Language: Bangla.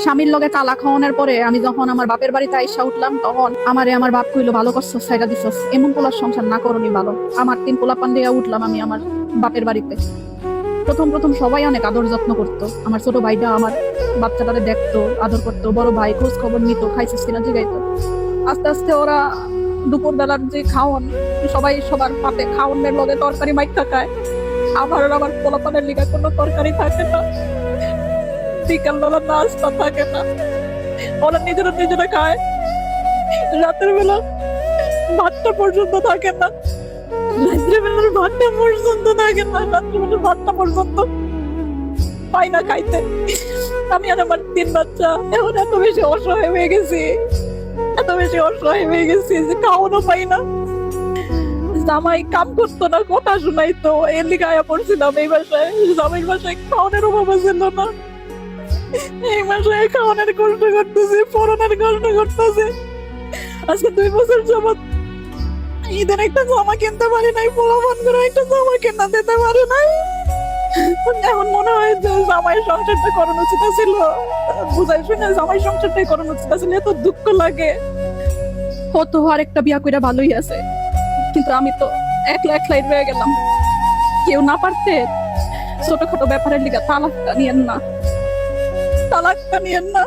স্বামীর লগে তালাক হওয়ার পরে আমি যখন আমার বাপের বাড়িতে আইসা উঠলাম, তখন আমার বাপ কইলো, ভালো করছস, সাইডা দিছস, এমন পোলার সংসার না করনি ভালো। আমার 3 পোলা পান দিয়া উঠলাম আমি আমার বাপের বাড়িতে। প্রথম প্রথম সবাই অনেক আদর যত্ন করতো। আমার ছোট ভাইটা আমার বাচ্চাটারে দেখতো, আদর করতো, বড় ভাই খোঁজ খবর নিত, খাইছিস কিনা জিগাইতো। আস্তে আস্তে ওরা দুপুর বেলার যে খাওয়ান, সবাই সবার পাতে খাওয়ানের লগে তরকারি মাইখা খায়। আমার পোলাপানের লিগা কোনো তরকারি থাকে না, বিকাল বেলা নাস্তা থাকে না, ওরা নিজেরা খায়। রাতের বেলা ভাতটা পর্যন্ত থাকে না, রাত্রিবেলার ভাতটা পর্যন্ত থাকে না, রাত্রিবেলার ভাতটা পর্যন্ত পাই না খাইতে। আমি আর আমার 3 বাচ্চা এখন এত বেশি অসহায় হয়ে গেছি, এত বেশি অসহায় হয়ে গেছি যে খাওয়ানো পাই না। জামাই কাম করতো না, কথা শুনাইতো, এর লিগে আয়া পড়ছিলাম এই বাসায়। জামাইয়ের বাসায় খাওয়ানোর অভাব ছিল না, এই বাসায় খাওয়ানোর কষ্ট করতেছে, পড়ানোর কষ্ট করতেছে। আজকে 2 বছর যাবত ঈদের একটা জামা কিনতে পারি নাই, পোলাপান করে একটা জামা কিনা দিতে পারি নাই। এখন মনে হয় যে জামাই সংসারটা করানো উচিত ছিল, বুঝাই শুনে জামাই সংসারটাই করানো উচিত ছিল। এত দুঃখ লাগে। কত আর একটা বিয়া কইরা ভালোই আছে, কিন্তু আমি তো একলাই রয়ে গেলাম। কেউ না পারতে ছোটখাটো ব্যাপারের লিগা তালাকটা নিয়েন না, তালাকটা নিয়েন না।